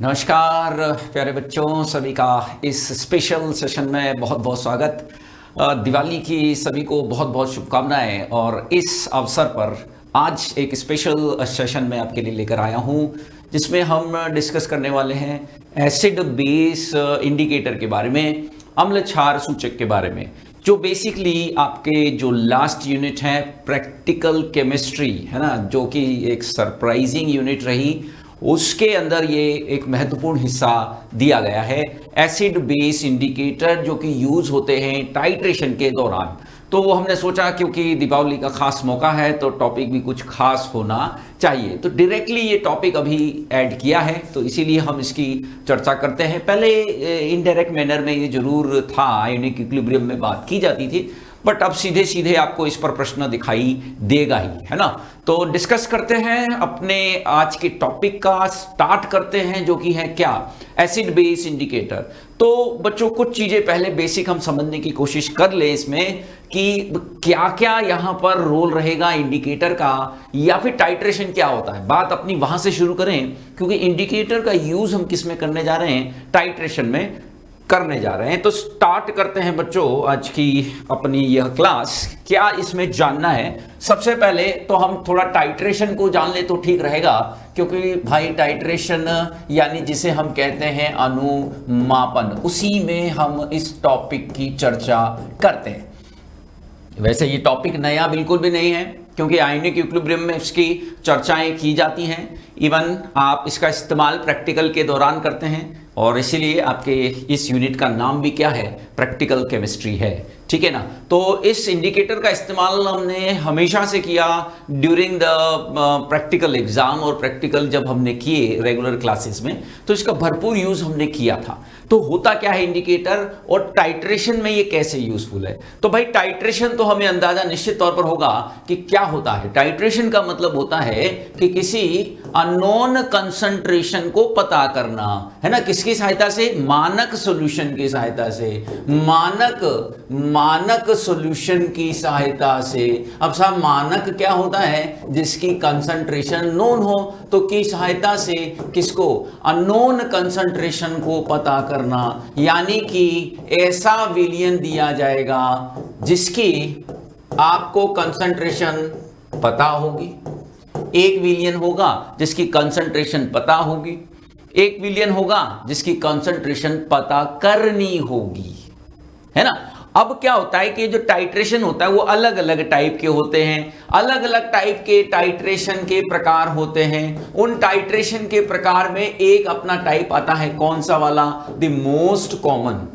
नमस्कार प्यारे बच्चों, सभी का इस स्पेशल सेशन में बहुत बहुत स्वागत। दिवाली की सभी को बहुत बहुत शुभकामनाएं। और इस अवसर पर आज एक स्पेशल सेशन में आपके लिए लेकर आया हूं, जिसमें हम डिस्कस करने वाले हैं एसिड बेस इंडिकेटर के बारे में, अम्ल क्षार सूचक के बारे में, जो बेसिकली आपके जो लास्ट यूनिट है प्रैक्टिकल केमिस्ट्री है ना, जो कि एक सरप्राइजिंग यूनिट रही, उसके अंदर ये एक महत्वपूर्ण हिस्सा दिया गया है एसिड बेस इंडिकेटर, जो कि यूज होते हैं टाइट्रेशन के दौरान। तो वो हमने सोचा क्योंकि दीपावली का खास मौका है तो टॉपिक भी कुछ खास होना चाहिए, तो डायरेक्टली ये टॉपिक अभी ऐड किया है, तो इसीलिए हम इसकी चर्चा करते हैं। पहले इनडायरेक्ट मैनर में ये जरूर था, आयोनिक इक्विलिब्रियम में बात की जाती थी, बट अब सीधे सीधे आपको इस पर प्रश्न दिखाई देगा ही, है ना। तो डिस्कस करते हैं अपने आज के टॉपिक का, स्टार्ट करते हैं, जो कि है क्या, एसिड बेस इंडिकेटर। तो बच्चों कुछ चीजें पहले बेसिक हम समझने की कोशिश कर ले इसमें कि क्या क्या यहां पर रोल रहेगा इंडिकेटर का, या फिर टाइट्रेशन क्या होता है। बात अपनी वहां से शुरू करें, क्योंकि इंडिकेटर का यूज हम किस में करने जा रहे हैं, टाइट्रेशन में करने जा रहे हैं। तो स्टार्ट करते हैं बच्चों आज की अपनी यह क्लास। क्या इसमें जानना है, सबसे पहले तो हम थोड़ा टाइट्रेशन को जान ले तो ठीक रहेगा, क्योंकि भाई टाइट्रेशन यानी जिसे हम कहते हैं अनुमापन, उसी में हम इस टॉपिक की चर्चा करते हैं। वैसे ये टॉपिक नया बिल्कुल भी नहीं है, क्योंकि आयोनिक इक्विलिब्रियम में इसकी चर्चाएं की जाती हैं, इवन आप इसका इस्तेमाल प्रैक्टिकल के दौरान करते हैं, और इसीलिए आपके इस यूनिट का नाम भी क्या है, प्रैक्टिकल केमिस्ट्री है, ठीक है ना। तो इस इंडिकेटर का इस्तेमाल हमने हमेशा से किया ड्यूरिंग द प्रैक्टिकल एग्जाम, और प्रैक्टिकल जब हमने किए रेगुलर क्लासेस में तो इसका भरपूर यूज हमने किया था। तो होता क्या है इंडिकेटर, और टाइट्रेशन में ये कैसे यूजफुल है। तो भाई टाइट्रेशन तो हमें अंदाजा निश्चित तौर पर होगा कि क्या होता है। टाइट्रेशन का मतलब होता है कि किसी अननोन कंसंट्रेशन को पता करना, है ना, किसकी सहायता से, मानक सॉल्यूशन की सहायता से, मानक सॉल्यूशन की सहायता से। अब साहब मानक क्या होता है, जिसकी कंसंट्रेशन नोन हो, तो की सहायता से किसको, अननोन कंसंट्रेशन को पता करना, यानी कि ऐसा विलयन दिया जाएगा जिसकी आपको कंसंट्रेशन पता होगी। एक विलयन होगा जिसकी कंसंट्रेशन पता होगी, एक विलयन होगा जिसकी कंसंट्रेशन पता करनी होगी, है ना। अब क्या होता है कि जो टाइट्रेशन होता है वो अलग अलग टाइप के होते हैं, अलग अलग टाइप के टाइट्रेशन के प्रकार होते हैं। उन टाइट्रेशन के प्रकार में एक अपना टाइप आता है, कौन सा वाला, द मोस्ट कॉमन।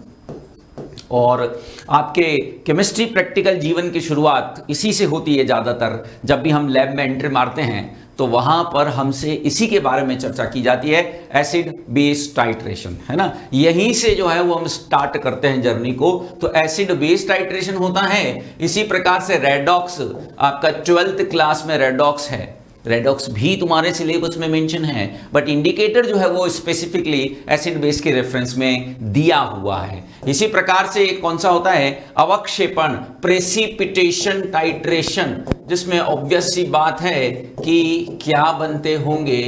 और आपके केमिस्ट्री प्रैक्टिकल जीवन की शुरुआत इसी से होती है ज्यादातर। जब भी हम लैब में एंट्री मारते हैं तो वहां पर हमसे इसी के बारे में चर्चा की जाती है, एसिड बेस टाइट्रेशन, है ना। यहीं से जो है वो हम स्टार्ट करते हैं जर्नी को। तो एसिड बेस टाइट्रेशन होता है। इसी प्रकार से रेडॉक्स, आपका 12th क्लास में रेडॉक्स है, रेडॉक्स भी तुम्हारे सिलेबस में मेंशन है, बट इंडिकेटर जो है वो स्पेसिफिकली एसिड बेस के रेफरेंस में दिया हुआ है। इसी प्रकार से कौन सा होता है, अवक्षेपण, प्रेसिपिटेशन टाइट्रेशन, जिसमें ऑब्वियस सी बात है कि क्या बनते होंगे,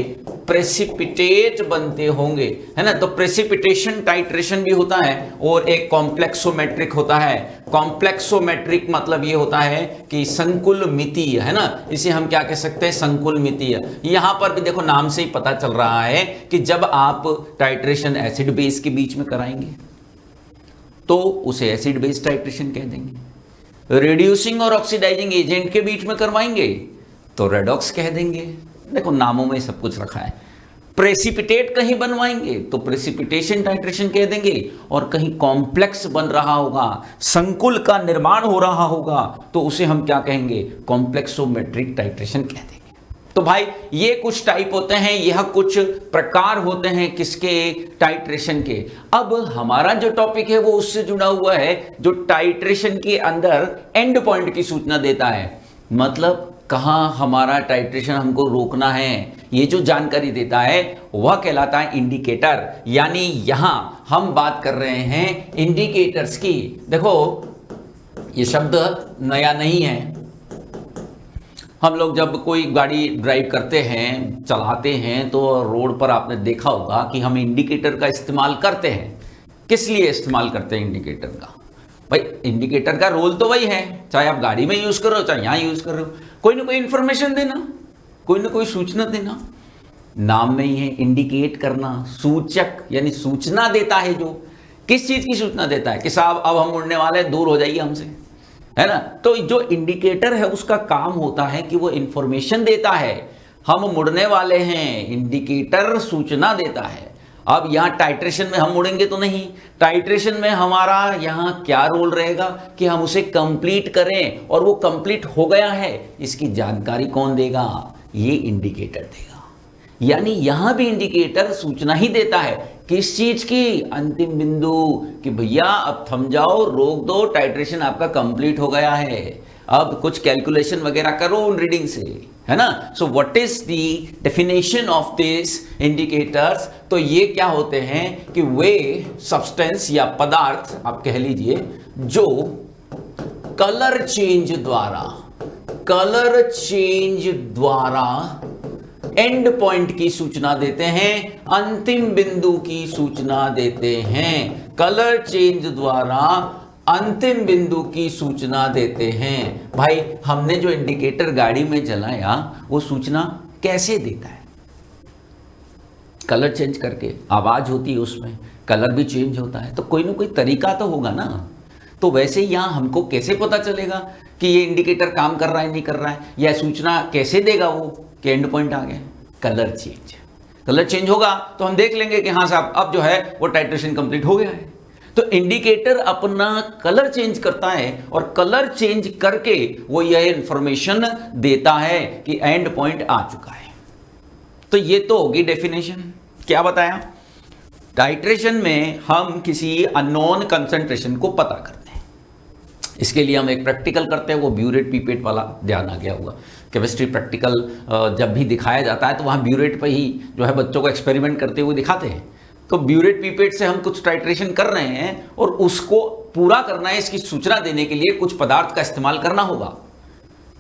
प्रेसिपिटेट बनते होंगे, है ना। तो प्रेसिपिटेशन टाइट्रेशन भी होता है, और एक कॉम्प्लेक्सोमेट्रिक होता है। कॉम्प्लेक्सोमेट्रिक मतलब ये होता है कि संकुल मितीय, है ना, इसे हम क्या कह सकते हैं, संकुल मितीय। यहां पर भी देखो नाम से ही पता चल रहा है कि जब आप टाइट्रेशन एसिड बेस के बीच में कराएंगे तो उसे एसिड बेस टाइट्रेशन कह देंगे, रिड्यूसिंग और ऑक्सीडाइजिंग एजेंट के बीच में करवाएंगे तो रेडॉक्स कह देंगे। देखो नामों में सब कुछ रखा है। प्रेसिपिटेट कहीं बनवाएंगे तो प्रेसिपिटेशन टाइट्रेशन कह देंगे, और कहीं कॉम्प्लेक्स बन रहा होगा, संकुल का निर्माण हो रहा होगा, तो उसे हम क्या कहेंगे, कॉम्प्लेक्सोमेट्रिक टाइट्रेशन कह देंगे। तो भाई ये कुछ टाइप होते हैं, यह कुछ प्रकार होते हैं किसके, टाइट्रेशन के। अब हमारा जो टॉपिक है वो उससे जुड़ा हुआ है, जो टाइट्रेशन के अंदर एंड पॉइंट की सूचना देता है, मतलब कहां हमारा टाइट्रेशन हमको रोकना है, ये जो जानकारी देता है वह कहलाता है इंडिकेटर। यानी यहां हम बात कर रहे हैं इंडिकेटर्स की। देखो ये शब्द नया नहीं है, हम लोग जब कोई गाड़ी ड्राइव करते हैं, चलाते हैं, तो रोड पर आपने देखा होगा कि हम इंडिकेटर का इस्तेमाल करते हैं। किस लिए इस्तेमाल करते हैं इंडिकेटर का? भाई इंडिकेटर का रोल तो वही है, चाहे आप गाड़ी में यूज करो चाहे यहां यूज कर रहे हो, कोई ना कोई इंफॉर्मेशन देना, कोई ना कोई सूचना देना। नाम में ही है इंडिकेट करना, सूचक यानी सूचना देता है। जो किस चीज की सूचना देता है कि साहब अब हम उड़ने वाले हैं, दूर हो जाइए हमसे, है ना। तो जो इंडिकेटर है उसका काम होता है कि वो इंफॉर्मेशन देता है, हम मुड़ने वाले हैं, इंडिकेटर सूचना देता है। अब यहां टाइट्रेशन में हम मुड़ेंगे तो नहीं, टाइट्रेशन में हमारा यहां क्या रोल रहेगा कि हम उसे कंप्लीट करें, और वो कंप्लीट हो गया है इसकी जानकारी कौन देगा? ये इंडिकेटर देगा। यानी यहां भी इंडिकेटर सूचना ही देता है, किस चीज की? अंतिम बिंदु, कि भैया अब थम जाओ, रोक दो, टाइट्रेशन आपका कंप्लीट हो गया है, अब कुछ कैलकुलेशन वगैरह करो उन रीडिंग से, है ना। So what is the definition of this indicators? तो ये क्या होते हैं कि वे सब्सटेंस या पदार्थ आप कह लीजिए जो कलर चेंज द्वारा एंड पॉइंट की सूचना देते हैं, अंतिम बिंदु की सूचना देते हैं। कलर चेंज द्वारा अंतिम बिंदु की सूचना देते हैं। भाई हमने जो इंडिकेटर गाड़ी में जलाया वो सूचना कैसे देता है? कलर चेंज करके, आवाज होती है उसमें, कलर भी चेंज होता है, तो कोई ना कोई तरीका तो होगा ना। तो वैसे यहां हमको कैसे पता चलेगा कि ये इंडिकेटर काम कर रहा है नहीं कर रहा है, या सूचना कैसे देगा वो कि एंड पॉइंट आ गया? कलर चेंज होगा तो हम देख लेंगे कि हाँ साहब अब जो है वो टाइट्रेशन कंप्लीट हो गया है। तो इंडिकेटर अपना कलर चेंज करता है, और कलर चेंज करके वो यह इंफॉर्मेशन देता है कि एंड पॉइंट आ चुका है। तो ये तो होगी डेफिनेशन। क्या बताया? टाइट्रेशन में हम किसी अननोन कंसंट्रेशन को पता करते हैं। इसके लिए हम एक प्रैक्टिकल करते हैं, वो ब्यूरेट पीपेट वाला ध्यान आ गया होगा। केमिस्ट्री प्रैक्टिकल जब भी दिखाया जाता है तो वहाँ ब्यूरेट पे ही जो है बच्चों को एक्सपेरिमेंट करते हुए दिखाते हैं। तो ब्यूरेट पीपेट से हम कुछ टाइट्रेशन कर रहे हैं, और उसको पूरा करना है, इसकी सूचना देने के लिए कुछ पदार्थ का इस्तेमाल करना होगा।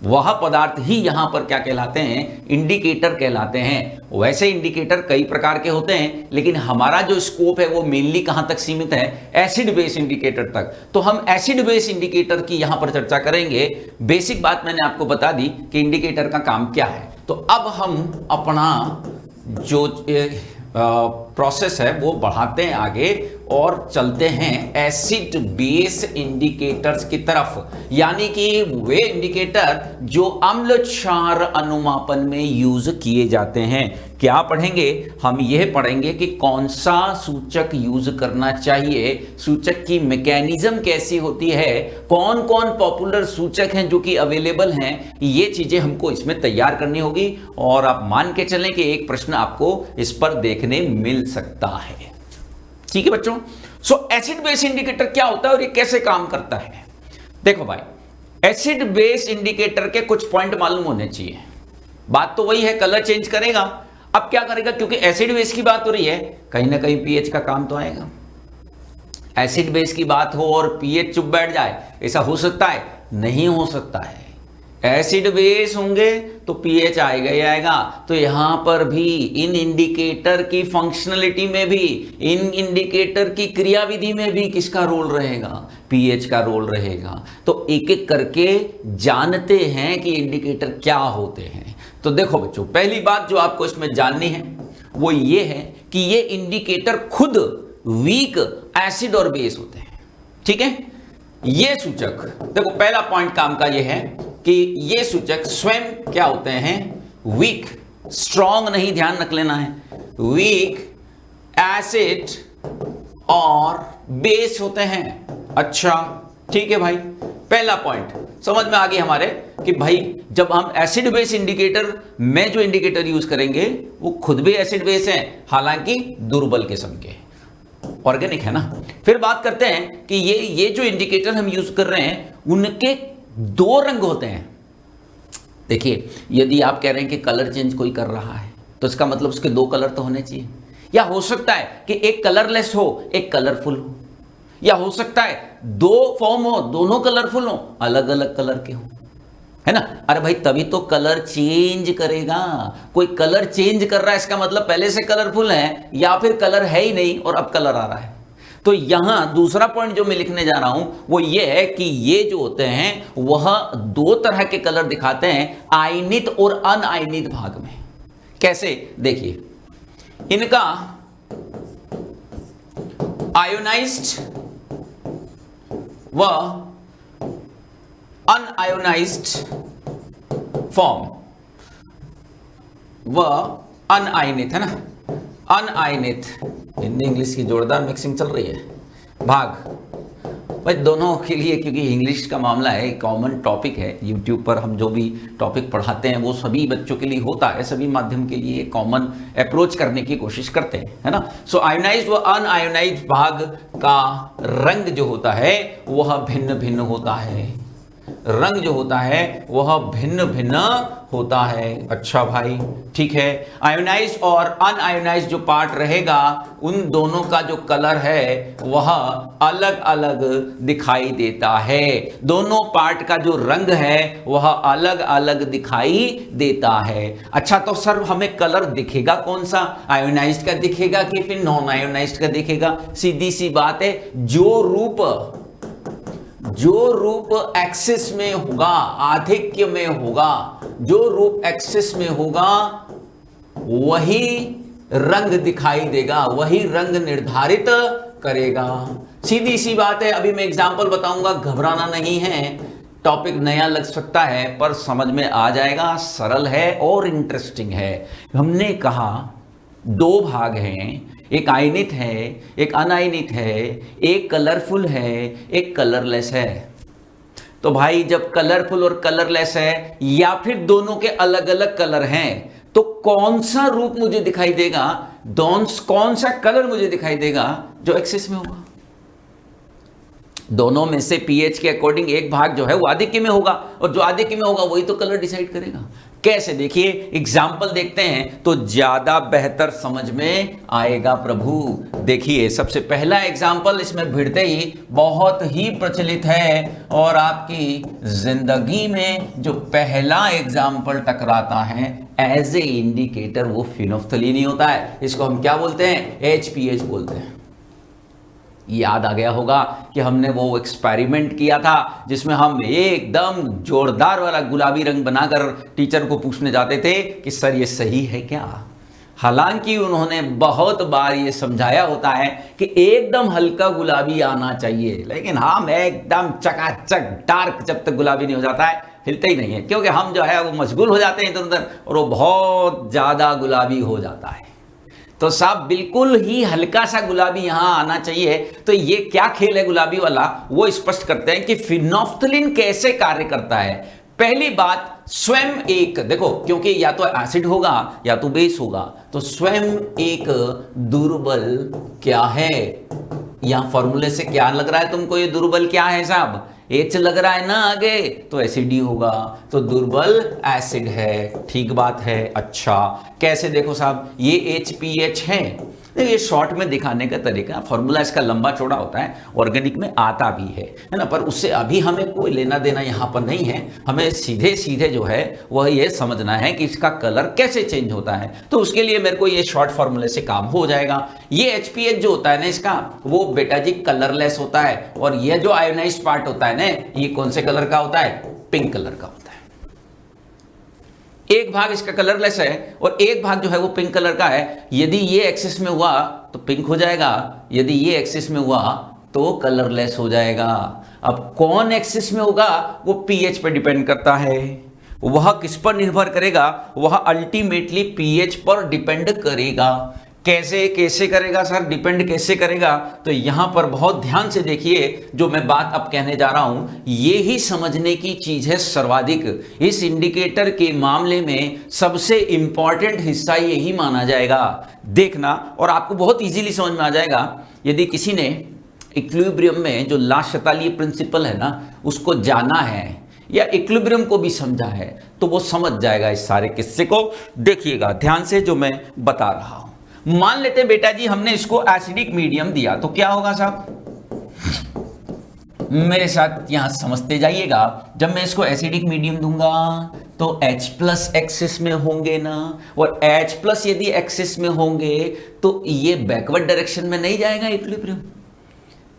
वह पदार्थ ही यहां पर क्या कहलाते हैं? इंडिकेटर कहलाते हैं। वैसे इंडिकेटर कई प्रकार के होते हैं, लेकिन हमारा जो स्कोप है वो मेनली कहां तक सीमित है? एसिड बेस इंडिकेटर तक। तो हम एसिड बेस इंडिकेटर की यहां पर चर्चा करेंगे। बेसिक बात मैंने आपको बता दी कि इंडिकेटर का काम क्या है। तो अब हम अपना जो प्रोसेस है वो बढ़ाते हैं आगे और चलते हैं एसिड बेस इंडिकेटर्स की तरफ, यानी कि वे इंडिकेटर जो अम्ल क्षार अनुमापन में यूज किए जाते हैं। क्या पढ़ेंगे हम? यह पढ़ेंगे कि कौन सा सूचक यूज करना चाहिए, सूचक की मैकेनिज्म कैसी होती है, कौन कौन पॉपुलर सूचक हैं जो कि अवेलेबल हैं। ये चीजें हमको इसमें तैयार करनी होगी, और आप मान के चलें कि एक प्रश्न आपको इस पर देखने मिल सकता है। ठीक है बच्चों। सो एसिड बेस इंडिकेटर क्या होता है और ये कैसे काम करता है? देखो भाई, एसिड बेस इंडिकेटर के कुछ पॉइंट मालूम होने चाहिए। बात तो वही है, कलर चेंज करेगा। अब क्या करेगा? क्योंकि एसिड बेस की बात हो रही है, कहीं ना कहीं पीएच का काम तो आएगा। एसिड बेस की बात हो और पीएच चुप बैठ जाए, ऐसा हो सकता है? नहीं हो सकता है। एसिड बेस होंगे तो पीएच आएगा ही आएगा। तो यहां पर भी इन इंडिकेटर की फंक्शनलिटी में भी, इन इंडिकेटर की क्रियाविधि में भी किसका रोल रहेगा? पीएच का रोल रहेगा। तो एक एक करके जानते हैं कि इंडिकेटर क्या होते हैं। तो देखो बच्चों, पहली बात जो आपको इसमें जाननी है वो ये है कि ये इंडिकेटर खुद वीक एसिड और बेस होते हैं। ठीक है। ये सूचक, देखो पहला पॉइंट काम का ये है कि ये सूचक स्वयं क्या होते हैं? वीक, स्ट्रॉन्ग नहीं, ध्यान रख लेना है। वीक एसिड और बेस होते हैं। अच्छा ठीक है भाई, पहला पॉइंट समझ में आ गई हमारे कि भाई जब हम एसिड बेस इंडिकेटर में जो इंडिकेटर यूज करेंगे वो खुद भी एसिड बेस है, हालांकि दुर्बल किस्म के, ऑर्गेनिक है ना। फिर बात करते हैं कि ये जो इंडिकेटर हम यूज कर रहे हैं उनके दो रंग होते हैं। देखिए, यदि आप कह रहे हैं कि कलर चेंज कोई कर रहा है तो इसका मतलब उसके दो कलर तो होने चाहिए। या हो सकता है कि एक कलरलेस हो, एक कलरफुल हो, या हो सकता है दो फॉर्म हो, दोनों कलरफुल हो, अलग अलग कलर के हो। है ना। अरे भाई तभी तो कलर चेंज करेगा। कोई कलर चेंज कर रहा है इसका मतलब पहले से कलरफुल है, या फिर कलर है ही नहीं और अब कलर आ रहा है। तो यहां दूसरा पॉइंट जो मैं लिखने जा रहा हूं वो ये है कि ये जो होते हैं वह दो तरह के कलर दिखाते हैं, आयनित और अनआयनित भाग में। कैसे देखिए, इनका आयोनाइज्ड व अनआयोनाइज्ड फॉर्म व अनआयनित, है ना, अनआयनित, हिंदी इंग्लिश की जोरदार मिक्सिंग चल रही है, भाग भाई दोनों के लिए, क्योंकि इंग्लिश का मामला है, कॉमन टॉपिक है। यूट्यूब पर हम जो भी टॉपिक पढ़ाते हैं वो सभी बच्चों के लिए होता है, सभी माध्यम के लिए कॉमन अप्रोच करने की कोशिश करते हैं, है ना। सो आयोनाइज्ड व अनआयोनाइज्ड भाग का रंग जो होता है वह भिन्न भिन्न होता है, रंग जो होता है वह भिन्न भिन्न होता है। अच्छा भाई ठीक है, आयोनाइज्ड और अनआयोनाइज्ड जो पार्ट रहेगा उन दोनों का जो कलर है वह अलग अलग दिखाई देता है, दोनों पार्ट का जो रंग है वह अलग अलग दिखाई देता है। अच्छा तो सर हमें कलर दिखेगा कौन सा, आयोनाइज्ड का दिखेगा कि फिर नॉन आयोनाइज्ड का दिखेगा? सीधी सी बात है, जो रूप एक्सिस में होगा, आधिक्य में होगा, जो रूप एक्सिस में होगा वही रंग दिखाई देगा, वही रंग निर्धारित करेगा। सीधी सी बात है। अभी मैं एग्जांपल बताऊंगा, घबराना नहीं है, टॉपिक नया लग सकता है पर समझ में आ जाएगा, सरल है और इंटरेस्टिंग है। हमने कहा दो भाग हैं, एक आयनित है एक अनायनित है, एक कलरफुल है एक कलरलेस है। तो भाई जब कलरफुल और कलरलेस है या फिर दोनों के अलग अलग कलर हैं तो कौन सा रूप मुझे दिखाई देगा, कौन सा कलर मुझे दिखाई देगा जो एक्सिस में होगा? दोनों में से पीएच के अकॉर्डिंग एक भाग जो है वो आधिक्य में होगा और जो आधिक्य में होगा वही तो कलर डिसाइड करेगा। कैसे, देखिए एग्जाम्पल देखते हैं तो ज्यादा बेहतर समझ में आएगा प्रभु। देखिए सबसे पहला एग्जाम्पल इसमें भिड़ते ही बहुत ही प्रचलित है और आपकी जिंदगी में जो पहला एग्जाम्पल टकराता है एज ए इंडिकेटर वो फिनोफ्थलीन ही होता है। इसको हम क्या बोलते हैं, HPH बोलते हैं। याद आ गया होगा कि हमने वो एक्सपेरिमेंट किया था जिसमें हम एकदम जोरदार वाला गुलाबी रंग बनाकर टीचर को पूछने जाते थे कि सर ये सही है क्या। हालांकि उन्होंने बहुत बार ये समझाया होता है कि एकदम हल्का गुलाबी आना चाहिए, लेकिन हम एकदम चकाचक डार्क जब तक गुलाबी नहीं हो जाता है हिलते ही नहीं है, क्योंकि हम जो है वो मशगूल हो जाते हैं इधर उधर और वो बहुत ज़्यादा गुलाबी हो जाता है। तो साहब बिल्कुल ही हल्का सा गुलाबी यहां आना चाहिए। तो ये क्या खेल है गुलाबी वाला, वो स्पष्ट करते हैं कि फिनोफ्थलीन कैसे कार्य करता है। पहली बात, स्वयं एक, देखो क्योंकि या तो एसिड होगा या तो बेस होगा, तो स्वयं एक दुर्बल क्या है, यहां फॉर्मूले से क्या लग रहा है तुमको, ये दुर्बल क्या है साहब, H लग रहा है ना आगे, तो एसिड ही होगा, तो दुर्बल एसिड है। ठीक बात है। अच्छा कैसे, देखो साहब ये HPH है, ये शॉर्ट में दिखाने का तरीका, फॉर्मूला इसका लंबा चौड़ा होता है, ऑर्गेनिक में आता भी है ना, पर उससे अभी हमें कोई लेना देना यहाँ पर नहीं है। हमें सीधे सीधे जो है वह ये समझना है कि इसका कलर कैसे चेंज होता है, तो उसके लिए मेरे को ये शॉर्ट फॉर्मूले से काम हो जाएगा। ये HPH जो होता है ना इसका, वो बेटा जी कलरलेस होता है, और ये जो आयोनाइज्ड पार्ट होता है ना, ये कौन से कलर का होता है, पिंक कलर का होता है। एक भाग इसका कलरलेस है और एक भाग जो है वो पिंक कलर का है। यदि ये एक्सिस में हुआ तो पिंक हो जाएगा, यदि ये एक्सिस में हुआ तो कलरलेस हो जाएगा। अब कौन एक्सिस में होगा वो पीएच पर डिपेंड करता है। वह किस पर निर्भर करेगा, वह अल्टीमेटली पीएच पर डिपेंड करेगा। कैसे करेगा सर, डिपेंड कैसे करेगा, तो यहां पर बहुत ध्यान से देखिए जो मैं बात अब कहने जा रहा हूं, ये ही समझने की चीज है सर्वाधिक। इस इंडिकेटर के मामले में सबसे इंपॉर्टेंट हिस्सा यही माना जाएगा। देखना और आपको बहुत इजीली समझ में आ जाएगा। यदि किसी ने इक्विलिब्रियम में जो ला शतालीय प्रिंसिपल है ना उसको जाना है या इक्विलिब्रियम को भी समझा है तो वो समझ जाएगा इस सारे किस्से को। देखिएगा ध्यान से जो मैं बता रहा हूं। मान लेते हैं बेटा जी हमने इसको एसिडिक मीडियम दिया, तो क्या होगा साहब, मेरे साथ यहां समझते जाइएगा। जब मैं इसको एसिडिक मीडियम दूंगा तो H+ एक्सिस में होंगे ना, और H+ यदि एक्सिस में होंगे तो ये बैकवर्ड डायरेक्शन में नहीं जाएगा इक्विलिब्रियम।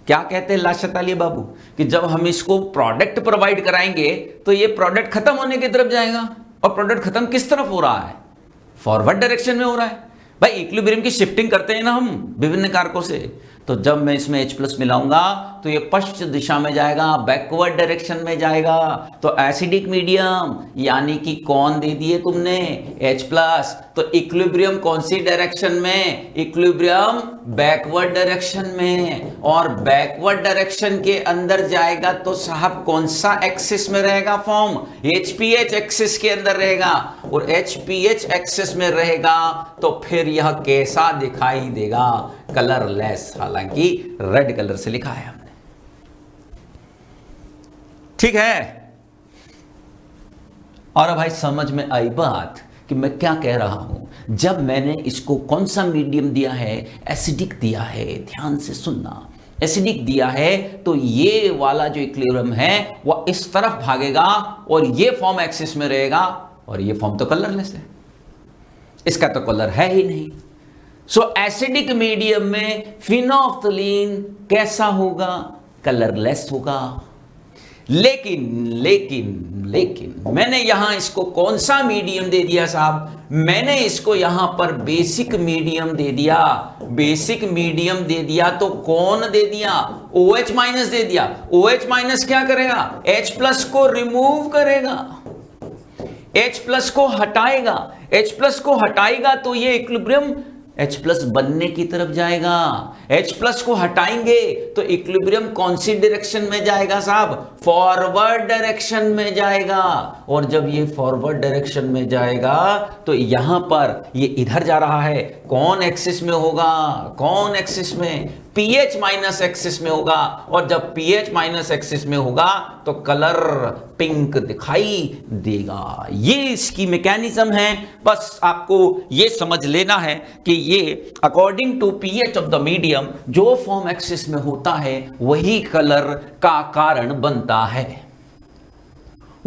क्या कहते हैं लाशत अली बाबू कि जब हम इसको प्रोडक्ट प्रोवाइड कराएंगे तो ये प्रोडक्ट खत्म होने की तरफ जाएगा, और प्रोडक्ट खत्म किस तरफ हो रहा है? फॉरवर्ड डायरेक्शन में हो रहा है। भाई इक्विलिब्रियम की शिफ्टिंग करते हैं ना हम विभिन्न कारकों से, तो जब मैं इसमें H+ मिलाऊंगा तो ये पश्चिम दिशा में जाएगा, बैकवर्ड डायरेक्शन में जाएगा। तो एसिडिक मीडियम यानी कि कौन दे दिए तुमने? H+। तो इक्विलिब्रियम कौन सी डायरेक्शन में? इक्विलिब्रियम बैकवर्ड डायरेक्शन में, और बैकवर्ड डायरेक्शन के अंदर जाएगा तो साहब कौन सा एक्सिस में रहेगा फॉर्म? HPH एक्सिस के अंदर रहेगा, और HPH एक्सिस में रहेगा तो फिर यह कैसा दिखाई देगा? कलरलेस, हालांकि रेड कलर से लिखा है हमने। ठीक है, और अब भाई समझ में आई बात कि मैं क्या कह रहा हूं। जब मैंने इसको कौन सा मीडियम दिया है? एसिडिक दिया है। ध्यान से सुनना, एसिडिक दिया है तो ये वाला जो इक्विलिब्रियम है वह इस तरफ भागेगा और ये फॉर्म एक्सिस में रहेगा, और ये फॉर्म तो कलरलेस है, इसका तो कलर है ही नहीं। सो एसिडिक मीडियम में फिनोफ्थलीन कैसा होगा? कलरलेस होगा। लेकिन मैंने यहां इसको कौन सा मीडियम दे दिया साहब? मैंने इसको यहां पर बेसिक मीडियम दे दिया। बेसिक मीडियम दे दिया तो कौन दे दिया? OH- दे दिया। OH- क्या करेगा? H+ को रिमूव करेगा, H+ को हटाएगा। H+ को हटाएगा तो ये इक्विलिब्रियम H+ बनने की तरफ जाएगा। H+ को हटाएंगे तो इक्विलिब्रियम कौन सी डायरेक्शन में जाएगा साहब? फॉरवर्ड डायरेक्शन में जाएगा, और जब ये फॉरवर्ड डायरेक्शन में जाएगा तो यहां पर ये इधर जा रहा है। कौन एक्सिस में होगा? कौन एक्सिस में? pH- एक्सिस में होगा, और जब pH- एक्सिस में होगा तो कलर पिंक दिखाई देगा। ये इसकी मैकेनिज्म है। बस आपको ये समझ लेना है कि ये according to pH of the medium जो फॉर्म एक्सिस में होता है वही कलर का कारण बनता है,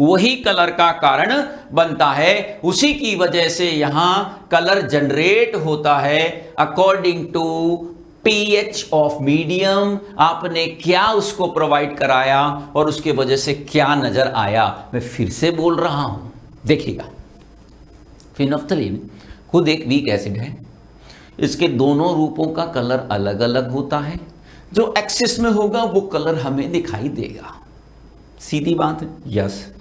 वही कलर का कारण बनता है। उसी की वजह से यहां कलर जनरेट होता है according to pH of medium. आपने क्या उसको प्रोवाइड कराया और उसके वजह से क्या नजर आया। मैं फिर से बोल रहा हूं, देखिएगा, फिनोफ्थलीन खुद एक वीक एसिड है। इसके दोनों रूपों का कलर अलग अलग होता है। जो एक्सिस में होगा वो कलर हमें दिखाई देगा, सीधी बात है। यस,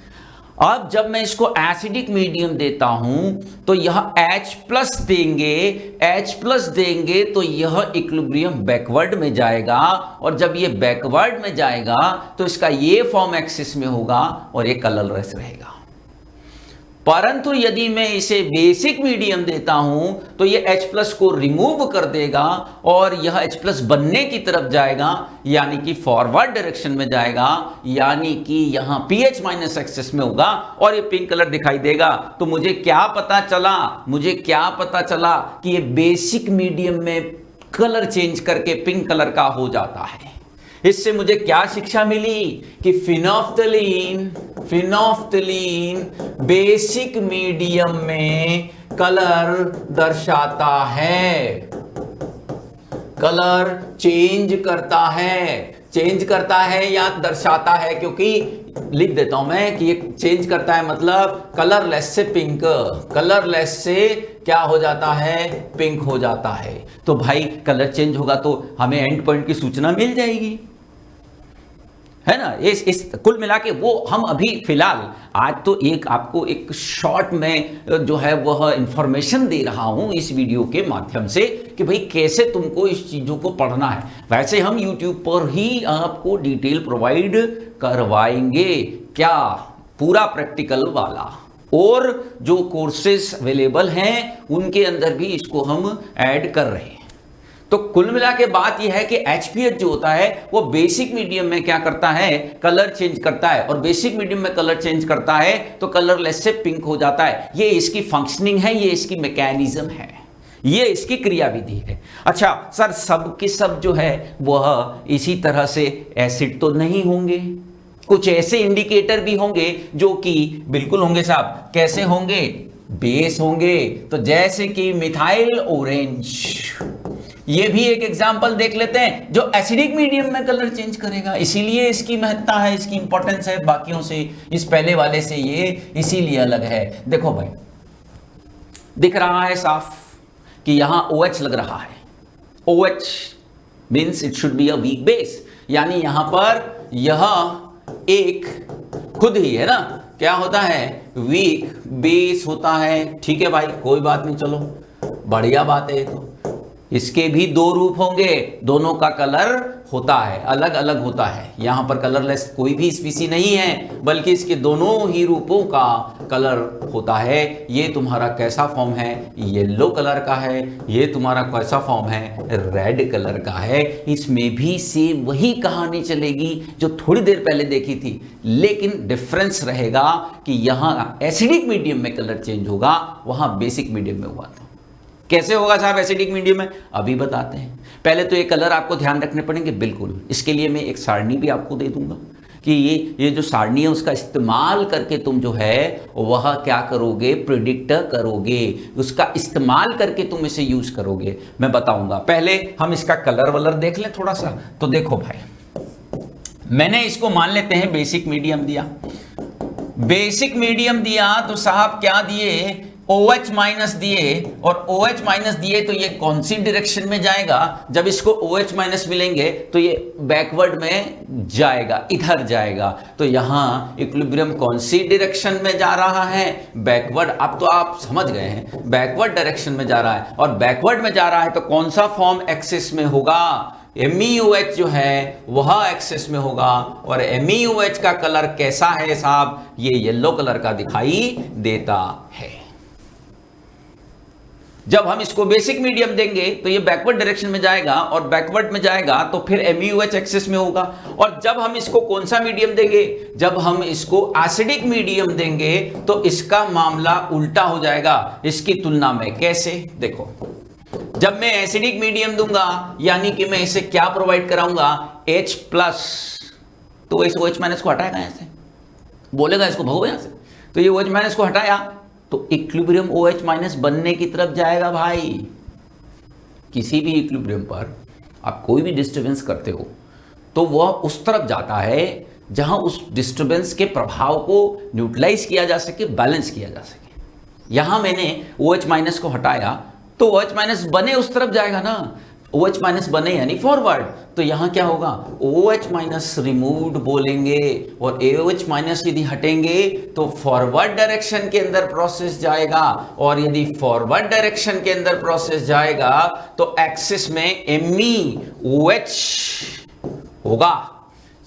अब जब मैं इसको एसिडिक मीडियम देता हूं तो यह H+ देंगे, H+ देंगे तो यह इक्विलिब्रियम बैकवर्ड में जाएगा, और जब ये बैकवर्ड में जाएगा तो इसका ये फॉर्म एक्सिस में होगा और ये कलरलेस रहेगा। परंतु यदि मैं इसे बेसिक मीडियम देता हूं तो ये H+ को रिमूव कर देगा और यह H+ बनने की तरफ जाएगा, यानी कि फॉरवर्ड डायरेक्शन में जाएगा, यानी कि यहां pH- एक्सिस में होगा और ये पिंक कलर दिखाई देगा। तो मुझे क्या पता चला? मुझे क्या पता चला कि ये बेसिक मीडियम में कलर चेंज करके पिंक कलर का हो जाता है। इससे मुझे क्या शिक्षा मिली कि फिनोफ्थलीन बेसिक मीडियम में कलर दर्शाता है, कलर चेंज करता है या दर्शाता है, क्योंकि लिख देता हूं मैं कि ये चेंज करता है मतलब कलरलेस से पिंक, कलरलेस से क्या हो जाता है? पिंक हो जाता है। तो भाई कलर चेंज होगा तो हमें एंड पॉइंट की सूचना मिल जाएगी, है ना। इस कुल मिला के वो हम अभी फिलहाल आज तो एक आपको एक शॉर्ट में जो है वह इंफॉर्मेशन दे रहा हूं इस वीडियो के माध्यम से कि भाई कैसे तुमको इस चीज़ों को पढ़ना है। वैसे हम YouTube पर ही आपको डिटेल प्रोवाइड करवाएंगे, क्या पूरा प्रैक्टिकल वाला, और जो कोर्सेस अवेलेबल हैं उनके अंदर भी इसको हम ऐड कर रहे हैं। तो कुल मिला के बात यह है कि HPH जो होता है वो बेसिक मीडियम में क्या करता है? कलर चेंज करता है, और बेसिक मीडियम में कलर चेंज करता है तो कलरलेस से पिंक हो जाता है। ये इसकी फंक्शनिंग है, ये इसकी मैकेनिज्म है। ये इसकी क्रियाविधि है। अच्छा सर, सब के सब जो है वह इसी तरह से एसिड तो नहीं होंगे, कुछ ऐसे इंडिकेटर भी होंगे जो कि बिल्कुल होंगे साहब। कैसे होंगे? बेस होंगे। तो जैसे कि मिथाइल ऑरेंज, ये भी एक एग्जाम्पल देख लेते हैं जो एसिडिक मीडियम में कलर चेंज करेगा। इसीलिए इसकी महत्ता है, इसकी इंपॉर्टेंस है बाकियों से, इस पहले वाले से ये इसीलिए अलग है। देखो भाई, दिख रहा है साफ कि यहां OH लग रहा है। OH means it should be a weak base, यानी यहां पर यह एक खुद ही है ना, क्या होता है? वीक बेस होता है। ठीक है भाई, कोई बात नहीं, चलो बढ़िया बात है। तो इसके भी दो रूप होंगे, दोनों का कलर होता है, अलग अलग होता है। यहां पर कलरलेस कोई भी स्पीसी नहीं है, बल्कि इसके दोनों ही रूपों का कलर होता है। ये तुम्हारा कैसा फॉर्म है? येलो कलर का है। ये तुम्हारा कैसा फॉर्म है? रेड कलर का है। इसमें भी सेम वही कहानी चलेगी जो थोड़ी देर पहले देखी थी, लेकिन डिफरेंस रहेगा कि यहां एसिडिक मीडियम में कलर चेंज होगा, वहां बेसिक मीडियम में हुआ था। कैसे होगा साहब एसिडिक मीडियम में? अभी बताते हैं। पहले तो ये कलर आपको ध्यान रखने पड़ेंगे बिल्कुल। इसके लिए मैं एक सारणी भी आपको दे दूंगा कि ये जो सारणी है उसका इस्तेमाल करके तुम जो है वह क्या करोगे? प्रिडिक्ट करोगे, उसका इस्तेमाल करके तुम इसे यूज करोगे, मैं बताऊंगा। पहले हम इसका कलर वलर देख लें थोड़ा सा। तो देखो भाई, मैंने इसको मान लेते हैं बेसिक मीडियम दिया। बेसिक मीडियम दिया तो साहब क्या दिए? OH माइनस दिए, और OH माइनस दिए तो ये कौन सी डायरेक्शन में जाएगा? जब इसको OH माइनस मिलेंगे तो ये बैकवर्ड में जाएगा, इधर जाएगा। तो यहां इक्विलिब्रियम कौन सी डायरेक्शन में जा रहा है? बैकवर्ड। अब तो आप समझ गए हैं, बैकवर्ड डायरेक्शन में जा रहा है। और बैकवर्ड में जा रहा है तो कौन सा फॉर्म एक्सिस में होगा? MEOH जो है वह एक्सिस में होगा। और MEOH का कलर कैसा है साहब? ये येलो कलर का दिखाई देता है। जब हम इसको बेसिक मीडियम देंगे तो ये बैकवर्ड डायरेक्शन में जाएगा, और बैकवर्ड में जाएगा तो फिर MEOH एक्सिस में होगा। और जब हम इसको कौन सा मीडियम देंगे? जब हम इसको एसिडिक मीडियम देंगे तो इसका मामला उल्टा हो जाएगा इसकी तुलना में। कैसे? देखो, जब मैं एसिडिक मीडियम दूंगा यानी कि मैं इसे क्या प्रोवाइड कराऊंगा? H प्लस, तो इस OH माइनस को हटाएगा, यहां से बोलेगा इसको भगो यहां से, तो ये OH माइनस को हटाया तो इक्विलिब्रियम OH माइनस बनने की तरफ जाएगा। भाई, किसी भी इक्विलिब्रियम पर आप कोई भी डिस्टर्बेंस करते हो तो वह उस तरफ जाता है जहां उस डिस्टर्बेंस के प्रभाव को न्यूट्रलाइज किया जा सके, बैलेंस किया जा सके। यहां मैंने OH माइनस को हटाया तो OH माइनस बने उस तरफ जाएगा ना। OH माइनस बने यानी फॉरवर्ड, तो यहां क्या होगा? OH माइनस रिमूव्ड बोलेंगे, और AOH माइनस यदि हटेंगे तो फॉरवर्ड डायरेक्शन के अंदर प्रोसेस जाएगा। और यदि फॉरवर्ड डायरेक्शन के अंदर प्रोसेस जाएगा तो एक्सिस में MEOH होगा,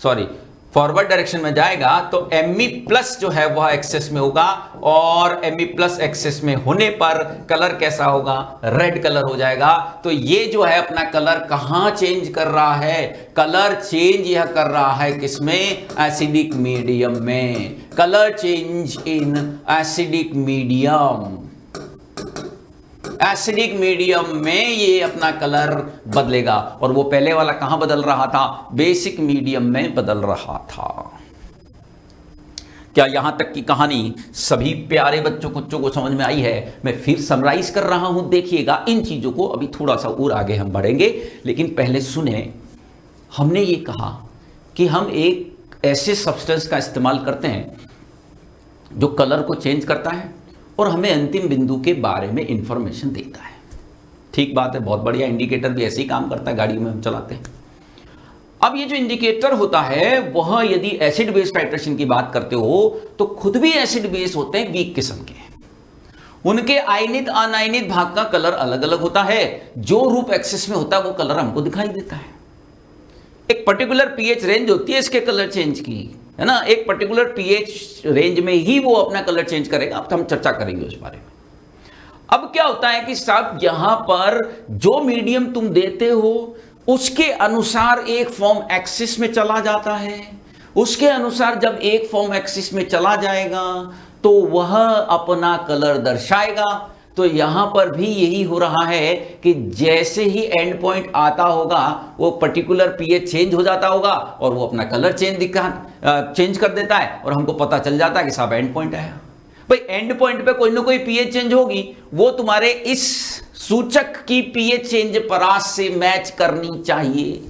सॉरी फॉरवर्ड डायरेक्शन में जाएगा तो Me प्लस जो है वह एक्सेस में होगा। और Me प्लस एक्सेस में होने पर कलर कैसा होगा? रेड कलर हो जाएगा। तो ये जो है अपना कलर कहां चेंज कर रहा है? कलर चेंज यह कर रहा है किसमें? एसिडिक मीडियम में। Colour change in acidic medium. Acidic medium में ये अपना कलर बदलेगा। और वो पहले वाला कहां बदल रहा था? बेसिक मीडियम में बदल रहा था। क्या यहां तक की कहानी सभी प्यारे बच्चों को समझ में आई है? मैं फिर समराइज कर रहा हूं, देखिएगा इन चीजों को। अभी थोड़ा सा और आगे हम बढ़ेंगे, लेकिन पहले सुने। हमने ये कहा कि हम एक ऐसे सब्सटेंस का इस्तेमाल करते हैं जो कलर को चेंज करता है और हमें अंतिम बिंदु के बारे में इंफॉर्मेशन देता है। ठीक बात है, बहुत बढ़िया। इंडिकेटर भी ऐसे ही काम करता है, गाड़ी में हम चलाते हैं। अब ये जो इंडिकेटर होता है वह यदि एसिड बेस टाइट्रेशन की बात करते हो तो खुद भी एसिड बेस होते हैं वीक किस्म के। उनके आयनित अनायनित भाग का कलर अलग अलग होता है। जो रूप एक्सिस में होता है वो कलर हमको दिखाई देता है। एक पर्टिकुलर पीएच रेंज होती है इसके कलर चेंज की, है ना। एक पर्टिकुलर पीएच रेंज में ही वो अपना कलर चेंज करेगा। अब हम चर्चा करेंगे उस बारे में। अब क्या होता है कि साहब यहां पर जो मीडियम तुम देते हो उसके अनुसार एक फॉर्म एक्सिस में चला जाता है। उसके अनुसार जब एक फॉर्म एक्सिस में चला जाएगा तो वह अपना कलर दर्शाएगा। तो यहां पर भी यही हो रहा है कि जैसे ही एंड पॉइंट आता होगा वो पर्टिकुलर पीएच चेंज हो जाता होगा और वो अपना कलर चेंज कर देता है और हमको पता चल जाता है कि साहब एंड पॉइंट आया। भाई एंड पॉइंट पे कोई ना कोई पीएच चेंज होगी, वो तुम्हारे इस सूचक की पीएच चेंज परास से मैच करनी चाहिए।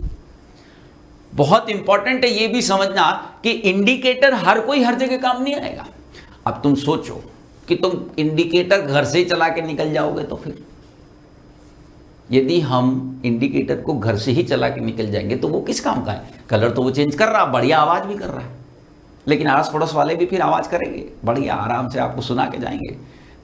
बहुत इंपॉर्टेंट है ये भी समझना कि इंडिकेटर हर कोई हर जगह काम नहीं आएगा। अब तुम सोचो कि तुम इंडिकेटर घर से ही चला के निकल जाओगे, तो फिर यदि हम इंडिकेटर को घर से ही चला के निकल जाएंगे तो वो किस काम का है? कलर तो वो चेंज कर रहा, बढ़िया आवाज भी कर रहा है, लेकिन आस पड़ोस वाले भी फिर आवाज करेंगे, बढ़िया आराम से आपको सुना के जाएंगे।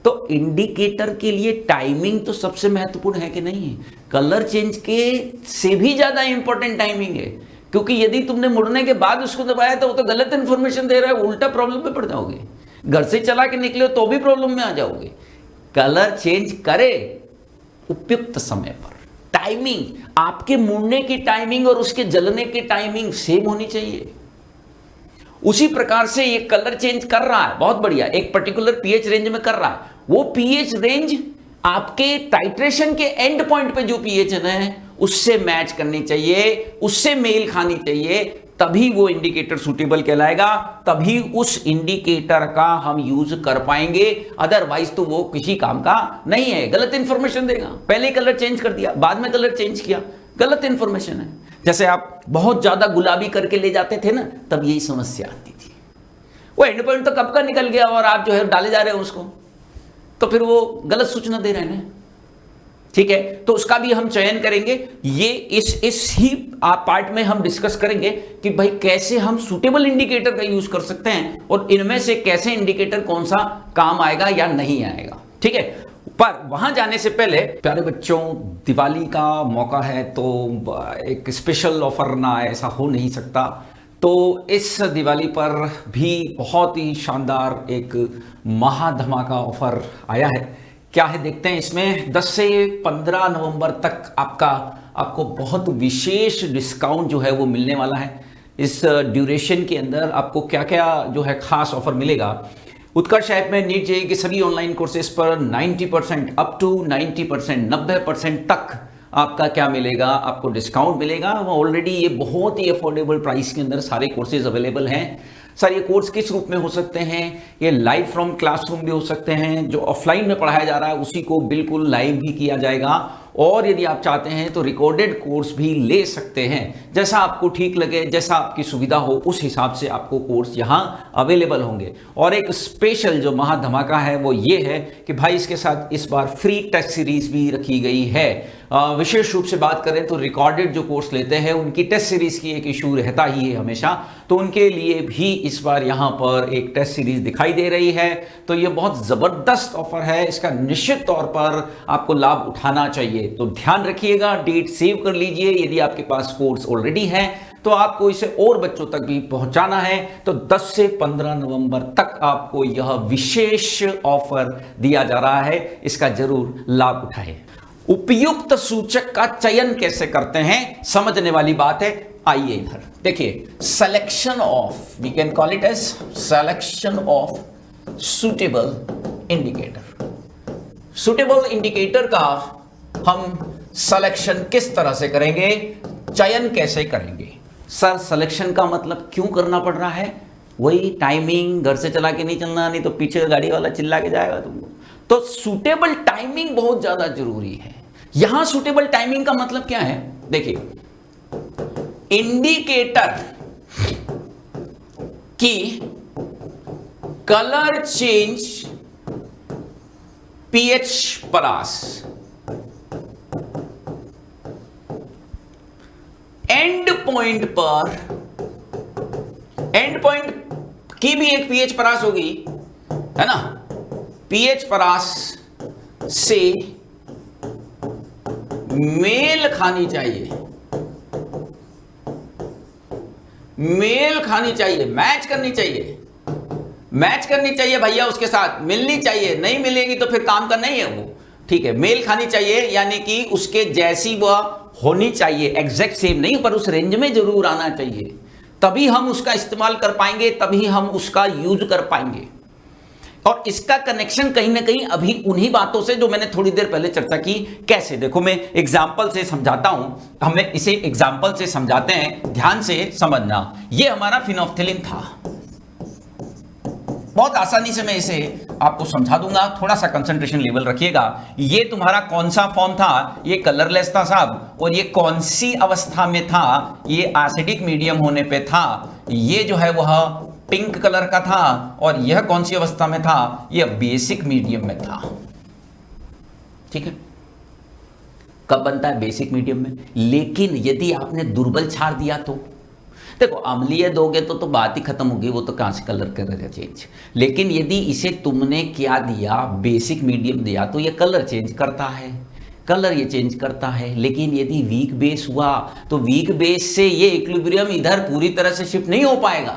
तो इंडिकेटर के लिए टाइमिंग तो सबसे महत्वपूर्ण है कि नहीं है? कलर चेंज के से भी ज्यादा इंपॉर्टेंट टाइमिंग है, क्योंकि यदि तुमने मुड़ने के बाद उसको दबाया तो वो तो गलत इंफॉर्मेशन दे रहा है, उल्टा प्रॉब्लम में पड़ जाओगे। घर से चला के निकले तो भी प्रॉब्लम में आ जाओगे। कलर चेंज करे उपयुक्त समय पर। टाइमिंग, आपके मुड़ने की टाइमिंग और उसके जलने की टाइमिंग सेम होनी चाहिए। उसी प्रकार से ये कलर चेंज कर रहा है, बहुत बढ़िया, एक पर्टिकुलर पीएच रेंज में कर रहा है, वो पीएच रेंज आपके टाइट्रेशन के एंड पॉइंट पे जो पीएच है उससे मैच करनी चाहिए, उससे मेल खानी चाहिए, तभी वो इंडिकेटर सूटेबल कहलाएगा, तभी उस इंडिकेटर का हम यूज कर पाएंगे। अदरवाइज तो वो किसी काम का नहीं है, गलत इंफॉर्मेशन देगा। पहले कलर चेंज कर दिया, बाद में कलर चेंज किया, गलत इंफॉर्मेशन है। जैसे आप बहुत ज्यादा गुलाबी करके ले जाते थे ना, तब यही समस्या आती थी। वो एंड पॉइंट तो कब का निकल गया और आप जो है डाले जा रहे हो उसको, तो फिर वो गलत सूचना दे रहे हैं। ठीक है, तो उसका भी हम चयन करेंगे। ये इस ही पार्ट में हम डिस्कस करेंगे कि भाई कैसे हम सूटेबल इंडिकेटर का यूज कर सकते हैं और इनमें से कैसे इंडिकेटर कौन सा काम आएगा या नहीं आएगा। ठीक है, पर वहां जाने से पहले प्यारे बच्चों, दिवाली का मौका है तो एक स्पेशल ऑफर ना आए ऐसा हो नहीं सकता। तो इस दिवाली पर भी बहुत ही शानदार एक महाधमाका ऑफर आया है। क्या है देखते हैं इसमें। 10 से 15 नवंबर तक आपको बहुत विशेष डिस्काउंट जो है वो मिलने वाला है। इस ड्यूरेशन के अंदर आपको क्या क्या जो है खास ऑफर मिलेगा। उत्कर्ष ऐप में नीट जेईई के सभी ऑनलाइन कोर्सेज पर 90% अप टू 90%, 90% तक आपका क्या मिलेगा, आपको डिस्काउंट मिलेगा। वो ऑलरेडी ये बहुत ही अफोर्डेबल प्राइस के अंदर सारे कोर्सेज अवेलेबल हैं। सर ये कोर्स किस रूप में हो सकते हैं? ये लाइव फ्रॉम क्लासरूम भी हो सकते हैं, जो ऑफलाइन में पढ़ाया जा रहा है उसी को बिल्कुल लाइव भी किया जाएगा, और यदि आप चाहते हैं तो रिकॉर्डेड कोर्स भी ले सकते हैं। जैसा आपको ठीक लगे, जैसा आपकी सुविधा हो, उस हिसाब से आपको कोर्स यहाँ अवेलेबल होंगे। और एक स्पेशल जो महाधमाका है वो ये है कि भाई इसके साथ इस बार फ्री टेस्ट सीरीज भी रखी गई है। विशेष रूप से बात करें तो रिकॉर्डेड जो कोर्स लेते हैं उनकी टेस्ट सीरीज की एक इशू रहता ही है हमेशा, तो उनके लिए भी इस बार यहाँ पर एक टेस्ट सीरीज दिखाई दे रही है। तो ये बहुत ज़बरदस्त ऑफर है, इसका निश्चित तौर पर आपको लाभ उठाना चाहिए। तो ध्यान रखिएगा, डेट सेव कर लीजिए। यदि आपके पास कोर्स ऑलरेडी है तो आपको इसे और बच्चों तक भी पहुंचाना है। तो 10 से 15 नवंबर तक आपको यह विशेष ऑफर दिया जा रहा है, इसका जरूर लाभ उठाएं। उपयुक्त सूचक का चयन कैसे करते हैं, समझने वाली बात है। आइए इधर देखिए, selection of, we can call it as selection of suitable indicator. Suitable indicator का हम सिलेक्शन किस तरह से करेंगे, चयन कैसे करेंगे? सर सिलेक्शन का मतलब क्यों करना पड़ रहा है? वही टाइमिंग, घर से चला के नहीं चलना, नहीं तो पीछे गाड़ी वाला चिल्ला के जाएगा तुमको। तो सूटेबल टाइमिंग बहुत ज्यादा जरूरी है। यहां सूटेबल टाइमिंग का मतलब क्या है? देखिए, इंडिकेटर की कलर चेंज पीएच परास एंड पॉइंट पर, एंड पॉइंट की भी एक पीएच परास होगी, है ना? पीएच परास से मेल खानी चाहिए, मेल खानी चाहिए, मैच करनी चाहिए, मैच करनी चाहिए भैया, उसके साथ मिलनी चाहिए। नहीं मिलेगी तो फिर काम का नहीं है वो। ठीक है, मेल खानी चाहिए यानी कि उसके जैसी वह होनी चाहिए, एग्जैक्ट सेम नहीं पर उस रेंज में जरूर आना चाहिए, तभी हम उसका इस्तेमाल कर पाएंगे, तभी हम उसका यूज कर पाएंगे। और इसका कनेक्शन कहीं ना कहीं अभी उन्हीं बातों से जो मैंने थोड़ी देर पहले चर्चा की। कैसे, देखो मैं एग्जाम्पल से समझाता हूं, हमें इसे एग्जाम्पल से समझाते हैं, ध्यान से समझना। ये हमारा फिनोफ्थिलीन था, बहुत आसानी से मैं इसे आपको समझा दूंगा, थोड़ा सा कंसंट्रेशन लेवल रखिएगा। ये तुम्हारा कौन सा फॉर्म था, ये कलरलेस था साहब, और ये कौन सी अवस्था में था, ये एसिडिक मीडियम होने पे था। ये जो है वह पिंक कलर का था, और यह कौन सी अवस्था में था, यह बेसिक मीडियम में था। ठीक है, कब बनता है, बेसिक मीडियम में। लेकिन यदि आपने दुर्बल क्षार दिया तो देखो, अम्लीय दोगे तो बात ही खत्म होगी, वो तो कहां से कलर करेगा चेंज। लेकिन यदि इसे तुमने क्या दिया, बेसिक मीडियम दिया, तो ये कलर चेंज करता है, कलर ये चेंज करता है। लेकिन यदि वीक बेस हुआ तो वीक बेस से ये इक्विलिब्रियम इधर पूरी तरह से शिफ्ट नहीं हो पाएगा,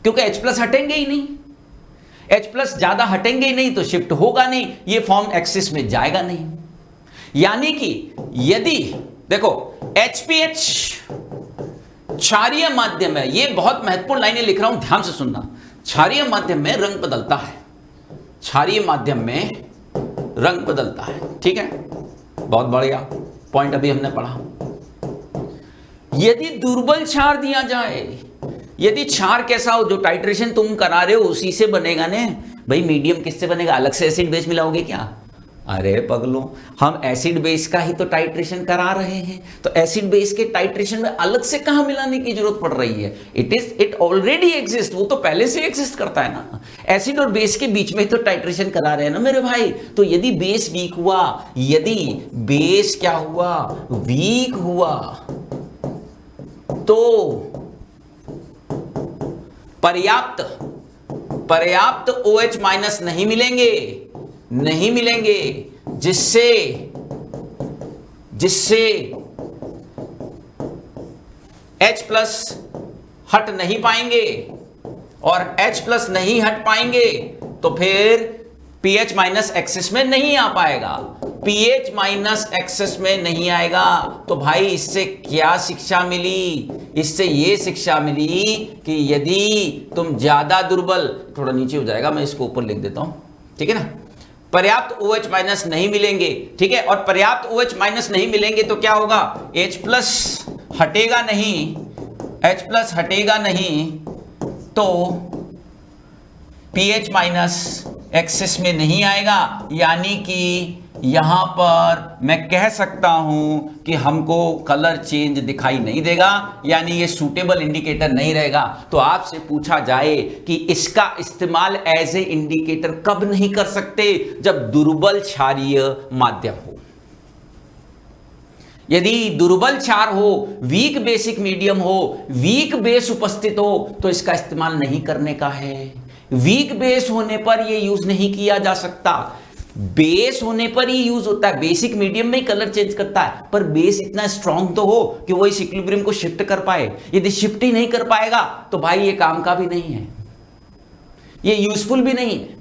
क्योंकि H+ हटेंगे ही नहीं, H+ ज्यादा हटेंगे ही नहीं, तो शिफ्ट होगा नहीं, ये फॉर्म एक्सिस में जाएगा नहीं। यानी कि यदि देखो HPH क्षारीय माध्यम है, ये बहुत महत्वपूर्ण लाइनें लिख रहा हूं, ध्यान से सुनना। क्षारीय माध्यम में रंग बदलता है, क्षारीय माध्यम में रंग बदलता है। ठीक है, बहुत बढ़िया पॉइंट अभी हमने पढ़ा। यदि दुर्बल क्षार दिया जाए, यदि क्षार कैसा हो, जो टाइट्रेशन तुम करा रहे हो उसी से बनेगा ने भाई। मीडियम किससे बनेगा, अलग से एसिड बेस मिलाओगे क्या? अरे पगलों, हम एसिड बेस का ही तो टाइट्रेशन करा रहे हैं, तो एसिड बेस के टाइट्रेशन में अलग से कहां मिलाने की जरूरत पड़ रही है? इट ऑलरेडी एग्जिस्ट, वो तो पहले से एग्जिस्ट करता है ना। एसिड और बेस के बीच में तो टाइट्रेशन करा रहे हैं ना मेरे भाई। तो यदि बेस वीक हुआ, यदि बेस क्या हुआ, वीक हुआ, तो पर्याप्त OH- नहीं मिलेंगे, जिससे H+ हट नहीं पाएंगे, और H+ नहीं हट पाएंगे तो फिर pH- एक्सिस में नहीं आ पाएगा। pH- एक्सिस में नहीं आएगा तो भाई इससे क्या शिक्षा मिली? इससे ये शिक्षा मिली कि यदि तुम ज्यादा दुर्बल, थोड़ा नीचे हो जाएगा, मैं इसको ऊपर लिख देता हूं, ठीक है ना। पर्याप्त OH- नहीं मिलेंगे, ठीक है, और पर्याप्त OH- नहीं मिलेंगे तो क्या होगा, H+ हटेगा नहीं, H+ हटेगा नहीं, तो pH- एक्सिस में नहीं आएगा। यानी कि यहां पर मैं कह सकता हूं कि हमको कलर चेंज दिखाई नहीं देगा, यानी ये सूटेबल इंडिकेटर नहीं रहेगा। तो आपसे पूछा जाए कि इसका इस्तेमाल एज ए इंडिकेटर कब नहीं कर सकते, जब दुर्बल क्षारीय माध्यम हो। यदि दुर्बल क्षार हो, वीक बेसिक मीडियम हो, वीक बेस उपस्थित हो, तो इसका इस्तेमाल नहीं करने का है। वीक बेस होने पर यह यूज नहीं किया जा सकता, बेस होने पर ही यूज होता है। बेसिक मीडियम में ही कलर चेंज करता है, पर बेस इतना स्ट्रांग तो हो कि वो इस इक्विलिब्रियम को शिफ्ट कर पाए। यदि शिफ्ट ही नहीं कर पाएगा तो भाई ये काम का भी नहीं है, ये यूजफुल भी नहीं है,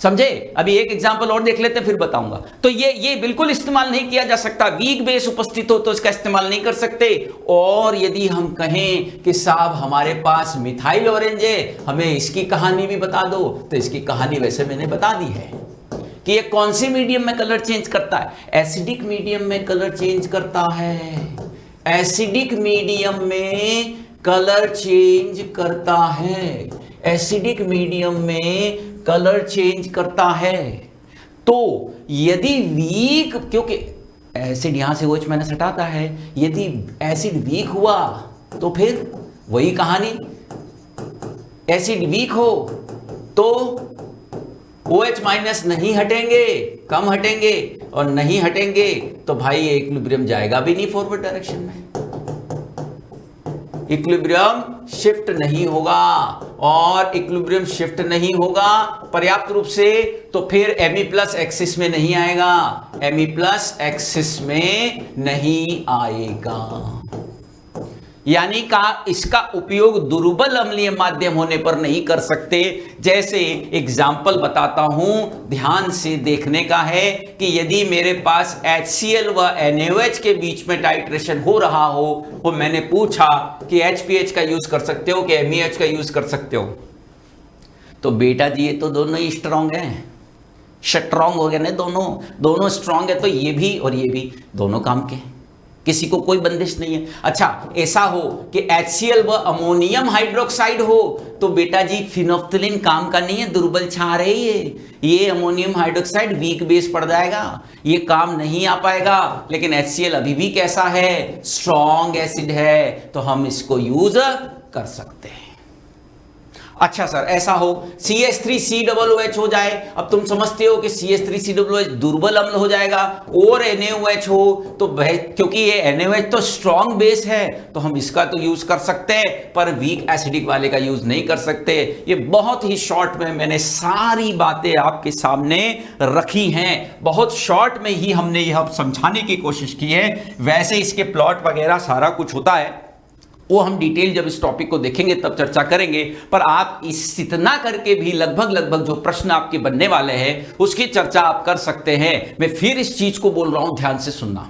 समझे। अभी एक एग्जांपल और देख लेते हैं, फिर बताऊंगा। तो ये बिल्कुल इस्तेमाल नहीं किया जा सकता। वीक बेस उपस्थित हो तो इसका इस्तेमाल नहीं कर सकते। और यदि हम कहें कि साहब हमारे पास मिथाइल ऑरेंज है, हमें इसकी कहानी भी बता दो, तो इसकी कहानी वैसे मैंने बता दी है कि ये कौन सी मीडियम में कलर चेंज करता है। एसिडिक मीडियम में कलर चेंज करता है, एसिडिक मीडियम में कलर चेंज करता है, एसिडिक मीडियम में कलर चेंज करता है। तो यदि वीक, क्योंकि एसिड यहां से OH- हटाता है, यदि एसिड वीक हुआ तो फिर वही कहानी, एसिड वीक हो तो OH- नहीं हटेंगे, कम हटेंगे, और नहीं हटेंगे तो भाई ये इक्विलिब्रियम जाएगा भी नहीं फॉरवर्ड डायरेक्शन में, इक्विलिब्रियम शिफ्ट नहीं होगा। और इक्विलिब्रियम शिफ्ट नहीं होगा पर्याप्त रूप से, तो फिर Me+ एक्सिस में नहीं आएगा, Me+ एक्सिस में नहीं आएगा। यानी का इसका उपयोग दुर्बल अम्लीय माध्यम होने पर नहीं कर सकते। जैसे एग्जाम्पल बताता हूं, ध्यान से देखने का है कि यदि मेरे पास HCl व NaOH के बीच में टाइट्रेशन हो रहा हो, वो मैंने पूछा कि HPH का यूज कर सकते हो कि MEH का यूज कर सकते हो, तो बेटा जी ये तो दोनों ही स्ट्रांग हैं, स्ट्रांग हो गए ना, दोनों स्ट्रांग है, तो ये भी और ये भी दोनों काम के, किसी को कोई बंदिश नहीं है। अच्छा ऐसा हो कि HCl व अमोनियम हाइड्रोक्साइड हो तो बेटा जी फिनोफ्थलीन काम का नहीं है, दुर्बल क्षार है ये अमोनियम हाइड्रोक्साइड वीक बेस पड़ जाएगा, ये काम नहीं आ पाएगा। लेकिन HCl अभी भी कैसा है, स्ट्रॉन्ग एसिड है, तो हम इसको यूज कर सकते हैं। अच्छा सर ऐसा हो CH3COOH हो जाए, अब तुम समझते हो कि CH3COOH दुर्बल अम्ल हो जाएगा, और NaOH हो तो क्योंकि ये NaOH तो स्ट्रॉन्ग बेस है तो हम इसका तो यूज कर सकते हैं, पर वीक एसिडिक वाले का यूज नहीं कर सकते। ये बहुत ही शॉर्ट में मैंने सारी बातें आपके सामने रखी हैं, बहुत शॉर्ट में ही हमने यह समझाने की कोशिश की है। वैसे इसके प्लॉट वगैरह सारा कुछ होता है, वो हम डिटेल जब इस टॉपिक को देखेंगे तब चर्चा करेंगे, पर आप इतना करके भी लगभग जो प्रश्न आपके बनने वाले हैं उसकी चर्चा आप कर सकते हैं। मैं फिर इस चीज को बोल रहा हूं, ध्यान से सुनना।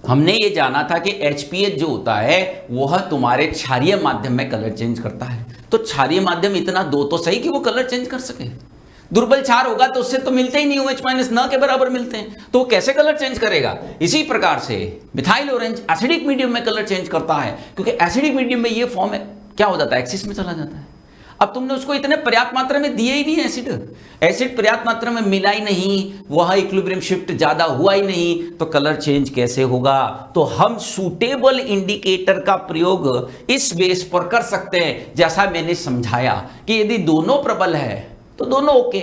हमने ये जाना था कि HPH जो होता है वह तुम्हारे क्षारीय माध्यम में कलर चेंज करता है, तो क्षारीय माध्यम इतना दो तो सही कि वो कलर चेंज कर सके। दुर्बल क्षार होगा तो उससे तो मिलते ही नहीं, OH- न के बराबर मिलते हैं, तो वो कैसे कलर चेंज करेगा। इसी प्रकार से मिथाइल ऑरेंज एसिडिक मीडियम में कलर चेंज करता है, क्योंकि एसिडिक मीडियम में ये फॉर्म है क्या हो जाता है, एक्सिस में चला जाता है। अब तुमने उसको इतने पर्याप्त मात्रा में दिए ही नहीं, एसिड पर्याप्त मात्रा में मिला ही नहीं, वह इक्विलिब्रियम शिफ्ट ज्यादा हुआ ही नहीं, तो कलर चेंज कैसे होगा। तो हम सूटेबल इंडिकेटर का प्रयोग इस बेस पर कर सकते हैं, जैसा मैंने समझाया कि यदि दोनों प्रबल है तो दोनों ओके,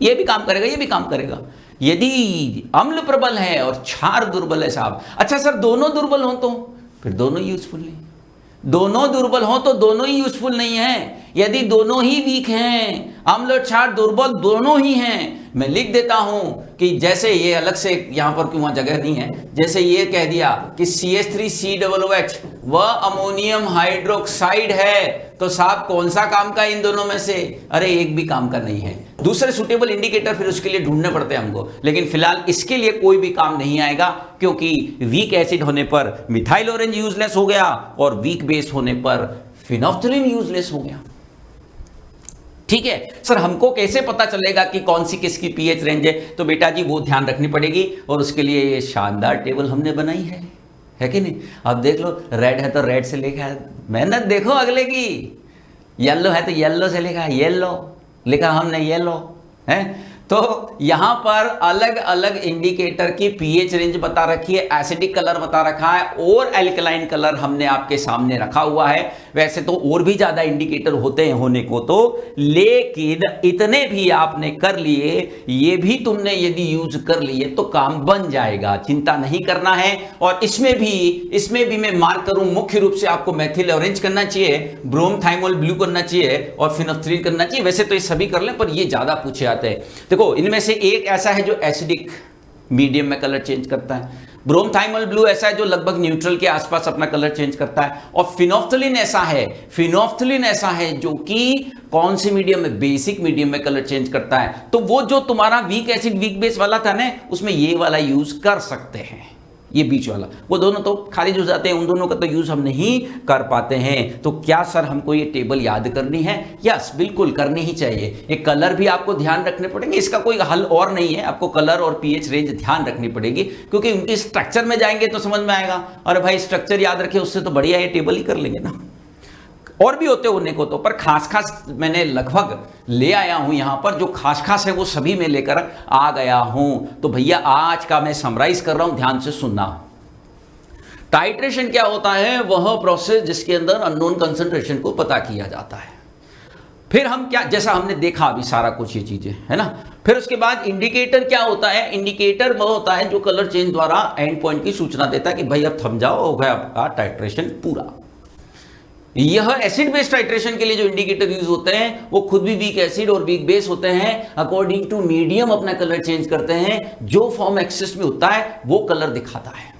ये भी काम करेगा ये भी काम करेगा। यदि अम्ल प्रबल है और क्षार दुर्बल है साहब, अच्छा सर दोनों दुर्बल हो तो फिर दोनों यूजफुल नहीं, दोनों दुर्बल हो तो दोनों ही यूजफुल नहीं है। यदि दोनों ही वीक हैं, अम्ल और क्षार दुर्बल दोनों ही हैं, मैं लिख देता हूं कि जैसे ये अलग से यहां पर क्यों जगह नहीं है, जैसे ये कह दिया कि CH3COOH वह अमोनियम हाइड्रोक्साइड है, तो साहब कौन सा काम का इन दोनों में से, अरे एक भी काम का नहीं है। दूसरे सुटेबल इंडिकेटर फिर उसके लिए ढूंढने पड़ते हैं हमको, लेकिन फिलहाल इसके लिए कोई भी काम नहीं आएगा, क्योंकि वीक एसिड होने पर मिथाइल ऑरेंज यूजलेस हो गया और वीक बेस होने पर फिनोफ्थलीन यूजलेस हो गया। ठीक है सर, हमको कैसे पता चलेगा कि कौन सी किसकी पीएच रेंज है, तो बेटा जी वो ध्यान रखनी पड़ेगी, और उसके लिए ये शानदार टेबल हमने बनाई है कि नहीं। अब देख लो, रेड है तो रेड से लिखा है, मेहनत देखो अगले की, येलो है तो येलो से लिखा है, येलो लिखा हमने येलो है। तो यहां पर अलग अलग इंडिकेटर की पीएच रेंज बता रखी है, एसिडिक कलर बता रखा है, और एल्कलाइन कलर हमने आपके सामने रखा हुआ है। वैसे तो और भी ज्यादा इंडिकेटर होते हैं होने को तो, लेकिन इतने भी आपने कर लिए, ये भी तुमने यदि यूज कर लिए तो काम बन जाएगा, चिंता नहीं करना है। और इसमें भी मैं मार्क करूं, मुख्य रूप से आपको मेथिल ऑरेंज करना चाहिए, ब्रोमथाइमोल ब्लू करना चाहिए और फिनोफ्थलीन करना चाहिए। वैसे तो ये सभी कर लें, पर ये ज्यादा पूछे आते हैं। देखो इनमें से एक ऐसा है जो एसिडिक मीडियम में कलर चेंज करता है, ब्रोमथाइमोल ब्लू ऐसा है जो लगभग न्यूट्रल के आसपास अपना कलर चेंज करता है, और फिनोफ्थलीन ऐसा है जो कि कौन सी मीडियम में, बेसिक मीडियम में कलर चेंज करता है। तो वो जो तुम्हारा वीक एसिड वीक बेस वाला था ना, उसमें ये वाला यूज कर सकते हैं, ये बीच वाला, वो दोनों तो खारिज हो जाते हैं, उन दोनों का तो यूज हम नहीं कर पाते हैं। तो क्या सर हमको ये टेबल याद करनी है? यस, बिल्कुल करनी ही चाहिए। ये कलर भी आपको ध्यान रखने पड़ेंगे, इसका कोई हल और नहीं है, आपको कलर और पीएच रेंज ध्यान रखनी पड़ेगी, क्योंकि उनके स्ट्रक्चर में जाएंगे तो समझ में आएगा। और भाई स्ट्रक्चर याद रखे, उससे तो बढ़िया ये टेबल ही कर लेंगे ना। और भी होते होने को तो, पर खास मैंने लगभग ले आया हूं यहां पर, जो खास है वो सभी में लेकर आ गया हूं। तो भैया आज का मैं समराइज कर रहा हूं, ध्यान से सुनना। टाइट्रेशन क्या होता है? वह प्रोसेस जिसके अंदर अननोन कंसंट्रेशन को पता किया जाता है। फिर हम क्या, जैसा हमने देखा अभी सारा कुछ ये चीजें है ना। फिर उसके बाद इंडिकेटर क्या होता है? इंडिकेटर वह होता है जो कलर चेंज द्वारा एंड पॉइंट की सूचना देता है कि भाई अब थम जाओ, हो गया आपका टाइट्रेशन पूरा। यह एसिड बेस टाइट्रेशन के लिए जो इंडिकेटर यूज होते हैं वो खुद भी वीक एसिड और वीक बेस होते हैं, अकॉर्डिंग टू मीडियम अपना कलर चेंज करते हैं, जो फॉर्म एक्सिस में होता है वो कलर दिखाता है।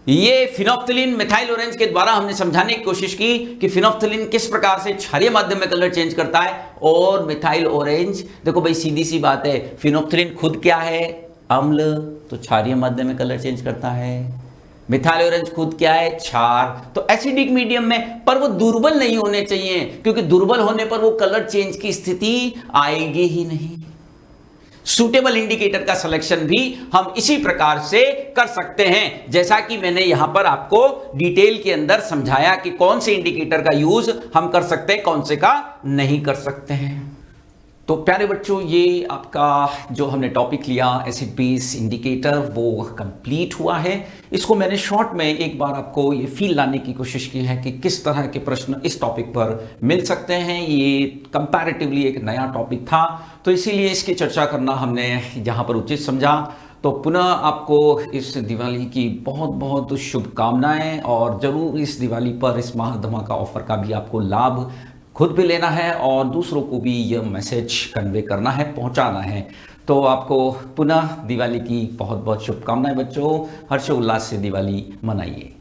ये फिनोफ्थलीन मिथाइल ऑरेंज के द्वारा हमने समझाने की कोशिश की कि फिनोफ्थलीन किस प्रकार से क्षारीय माध्यम में कलर चेंज करता है, और मिथाइल ऑरेंज, देखो भाई सीधी सी बात है, फिनोफ्थलीन खुद क्या है? अम्ल, तो क्षारीय माध्यम में कलर चेंज करता है। मिथाइल ऑरेंज खुद क्या है, क्षार। तो एसिडिक मीडियम में, पर वो दुर्बल नहीं होने चाहिए, क्योंकि दुर्बल होने पर वो कलर चेंज की स्थिति आएगी ही नहीं। सूटेबल इंडिकेटर का सिलेक्शन भी हम इसी प्रकार से कर सकते हैं, जैसा कि मैंने यहां पर आपको डिटेल के अंदर समझाया कि कौन से इंडिकेटर का यूज हम कर सकते हैं, कौन से का नहीं कर सकते हैं। तो प्यारे बच्चों, ये आपका जो हमने टॉपिक लिया एसिड बेस इंडिकेटर, वो कंप्लीट हुआ है। इसको मैंने शॉर्ट में एक बार आपको ये फील लाने की कोशिश की है कि किस तरह के प्रश्न इस टॉपिक पर मिल सकते हैं। ये कंपैरेटिवली एक नया टॉपिक था, तो इसीलिए इसकी चर्चा करना हमने यहाँ पर उचित समझा। तो पुनः आपको इस दिवाली की बहुत बहुत शुभकामनाएं, और ज़रूर इस दिवाली पर इस माह धमाका ऑफर का भी आपको लाभ खुद भी लेना है और दूसरों को भी यह मैसेज कन्वे करना है, पहुंचाना है। तो आपको पुनः दिवाली की बहुत बहुत शुभकामनाएं बच्चों। हर्षोल्लास से दिवाली मनाइए।